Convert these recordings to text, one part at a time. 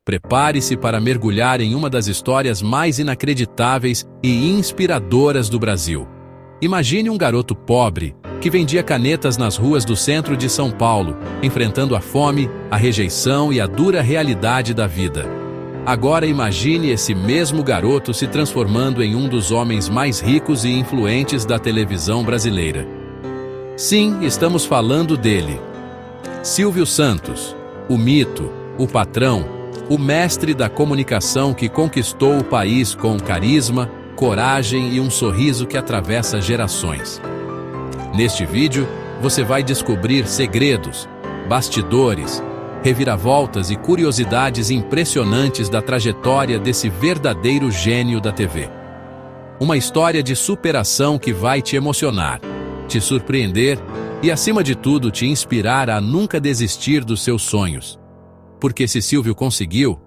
Prepare-se para mergulhar em uma das histórias mais inacreditáveis e inspiradoras do Brasil. Imagine um garoto pobre que vendia canetas nas ruas do centro de São Paulo, enfrentando a fome, a rejeição e a dura realidade da vida. Agora imagine esse mesmo garoto se transformando em um dos homens mais ricos e influentes da televisão brasileira. Sim, estamos falando dele. Silvio Santos, o mito, o patrão, o mestre da comunicação que conquistou o país com carisma, coragem e um sorriso que atravessa gerações. Neste vídeo, você vai descobrir segredos, bastidores, reviravoltas e curiosidades impressionantes da trajetória desse verdadeiro gênio da TV. Uma história de superação que vai te emocionar, te surpreender e, acima de tudo, te inspirar a nunca desistir dos seus sonhos. Porque se Silvio conseguiu,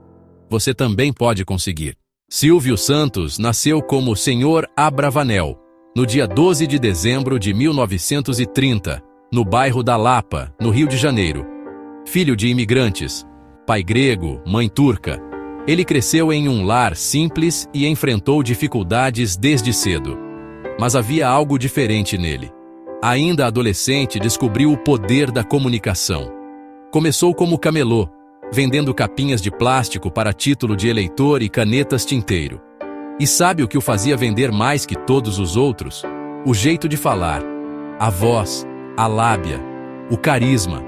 você também pode conseguir. Silvio Santos nasceu como Senhor Abravanel, no dia 12 de dezembro de 1930, no bairro da Lapa, no Rio de Janeiro. Filho de imigrantes, pai grego, mãe turca, ele cresceu em um lar simples e enfrentou dificuldades desde cedo. Mas havia algo diferente nele. Ainda adolescente, descobriu o poder da comunicação. Começou como camelô, vendendo capinhas de plástico para título de eleitor e canetas tinteiro. E sabe o que o fazia vender mais que todos os outros? O jeito de falar, a voz, a lábia, o carisma.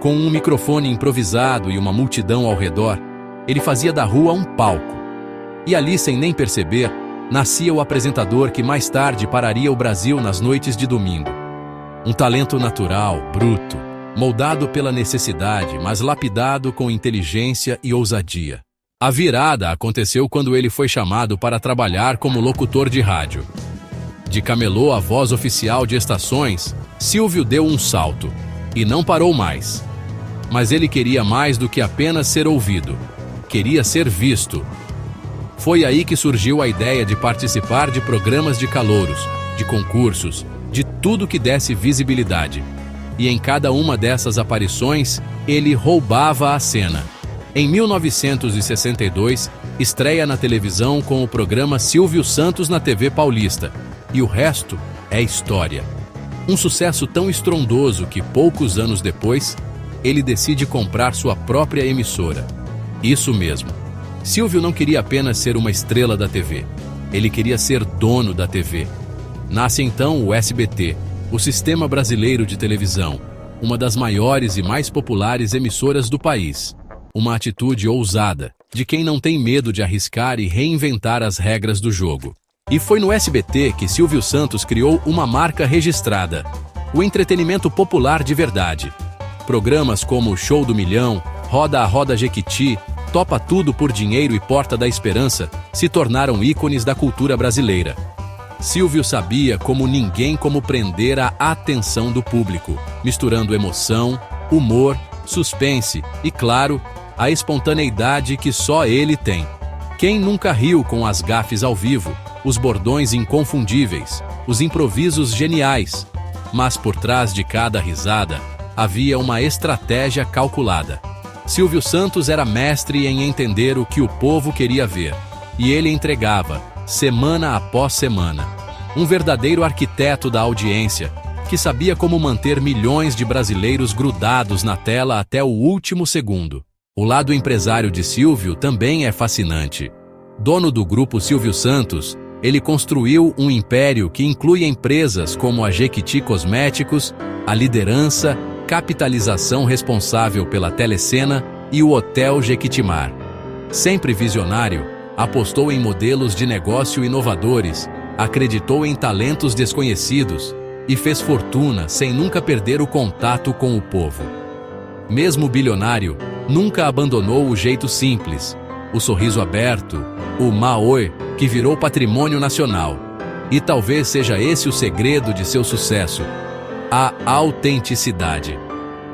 Com um microfone improvisado e uma multidão ao redor, ele fazia da rua um palco. E ali, sem nem perceber, nascia o apresentador que mais tarde pararia o Brasil nas noites de domingo. Um talento natural, bruto, moldado pela necessidade, mas lapidado com inteligência e ousadia. A virada aconteceu quando ele foi chamado para trabalhar como locutor de rádio. De camelô à voz oficial de estações, Silvio deu um salto, e não parou mais. Mas ele queria mais do que apenas ser ouvido. Queria ser visto. Foi aí que surgiu a ideia de participar de programas de calouros, de concursos, de tudo que desse visibilidade. E em cada uma dessas aparições, ele roubava a cena. Em 1962, estreia na televisão com o programa Silvio Santos na TV Paulista. E o resto é história. Um sucesso tão estrondoso que, poucos anos depois, ele decide comprar sua própria emissora. Isso mesmo. Silvio não queria apenas ser uma estrela da TV. Ele queria ser dono da TV. Nasce então o SBT, o Sistema Brasileiro de Televisão, uma das maiores e mais populares emissoras do país. Uma atitude ousada, de quem não tem medo de arriscar e reinventar as regras do jogo. E foi no SBT que Silvio Santos criou uma marca registrada, o entretenimento popular de verdade. Programas como Show do Milhão, Roda a Roda Jequiti, Topa Tudo por Dinheiro e Porta da Esperança se tornaram ícones da cultura brasileira. Silvio sabia como ninguém como prender a atenção do público, misturando emoção, humor, suspense e, claro, a espontaneidade que só ele tem. Quem nunca riu com as gafes ao vivo, os bordões inconfundíveis, os improvisos geniais? Mas por trás de cada risada, havia uma estratégia calculada. Silvio Santos era mestre em entender o que o povo queria ver, e ele entregava, semana após semana. Um verdadeiro arquiteto da audiência, que sabia como manter milhões de brasileiros grudados na tela até o último segundo. O lado empresário de Silvio também é fascinante. Dono do grupo Silvio Santos, ele construiu um império que inclui empresas como a Jequiti Cosméticos, a Liderança, Capitalização responsável pela Telecena e o Hotel Jequitimar. Sempre visionário, apostou em modelos de negócio inovadores, acreditou em talentos desconhecidos e fez fortuna sem nunca perder o contato com o povo. Mesmo bilionário, nunca abandonou o jeito simples, o sorriso aberto, o Maoi, que virou patrimônio nacional. E talvez seja esse o segredo de seu sucesso: a autenticidade.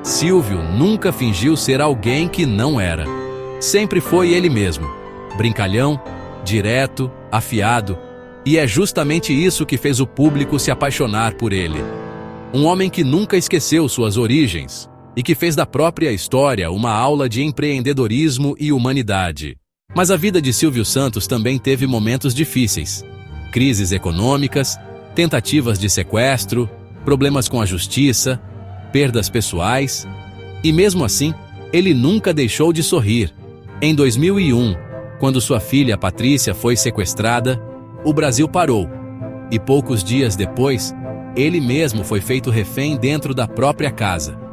Silvio nunca fingiu ser alguém que não era. Sempre foi ele mesmo, brincalhão, direto, afiado, e é justamente isso que fez o público se apaixonar por ele. Um homem que nunca esqueceu suas origens e que fez da própria história uma aula de empreendedorismo e humanidade. Mas a vida de Silvio Santos também teve momentos difíceis. Crises econômicas, tentativas de sequestro, problemas com a justiça, perdas pessoais. E mesmo assim, ele nunca deixou de sorrir. Em 2001, quando sua filha Patrícia foi sequestrada, o Brasil parou. E poucos dias depois, ele mesmo foi feito refém dentro da própria casa.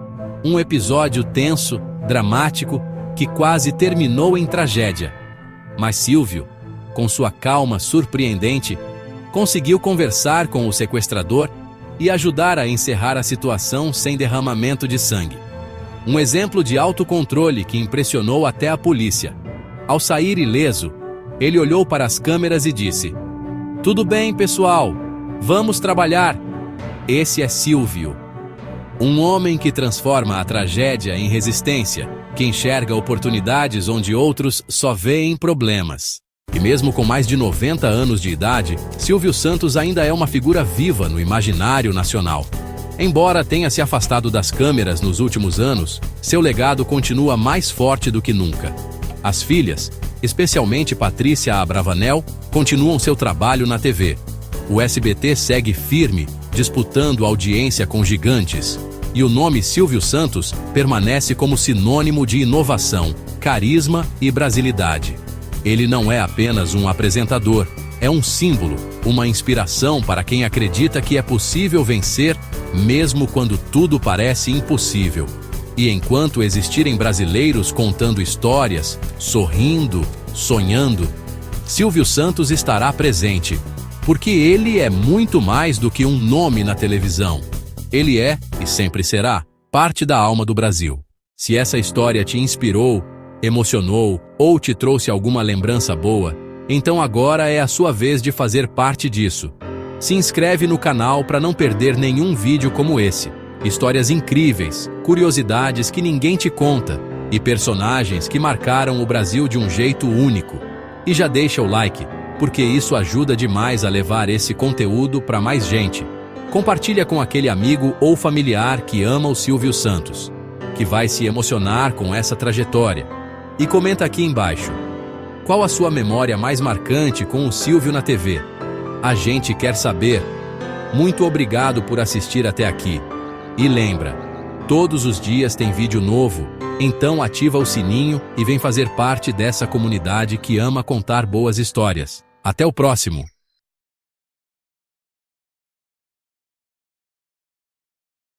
Um episódio tenso, dramático, que quase terminou em tragédia. Mas Silvio, com sua calma surpreendente, conseguiu conversar com o sequestrador e ajudar a encerrar a situação sem derramamento de sangue. Um exemplo de autocontrole que impressionou até a polícia. Ao sair ileso, ele olhou para as câmeras e disse: "Tudo bem, pessoal, vamos trabalhar." Esse é Silvio. Um homem que transforma a tragédia em resistência, que enxerga oportunidades onde outros só veem problemas. E mesmo com mais de 90 anos de idade, Silvio Santos ainda é uma figura viva no imaginário nacional. Embora tenha se afastado das câmeras nos últimos anos, seu legado continua mais forte do que nunca. As filhas, especialmente Patrícia Abravanel, continuam seu trabalho na TV. O SBT segue firme, disputando audiência com gigantes. E o nome Silvio Santos permanece como sinônimo de inovação, carisma e brasilidade. Ele não é apenas um apresentador, é um símbolo, uma inspiração para quem acredita que é possível vencer, mesmo quando tudo parece impossível. E enquanto existirem brasileiros contando histórias, sorrindo, sonhando, Silvio Santos estará presente, porque ele é muito mais do que um nome na televisão. Ele é, e sempre será, parte da alma do Brasil. Se essa história te inspirou, emocionou ou te trouxe alguma lembrança boa, então agora é a sua vez de fazer parte disso. Se inscreve no canal para não perder nenhum vídeo como esse. Histórias incríveis, curiosidades que ninguém te conta e personagens que marcaram o Brasil de um jeito único. E já deixa o like, porque isso ajuda demais a levar esse conteúdo para mais gente. Compartilha com aquele amigo ou familiar que ama o Silvio Santos, que vai se emocionar com essa trajetória. E comenta aqui embaixo: qual a sua memória mais marcante com o Silvio na TV? A gente quer saber. Muito obrigado por assistir até aqui. E lembra, todos os dias tem vídeo novo, então ativa o sininho e vem fazer parte dessa comunidade que ama contar boas histórias. Até o próximo!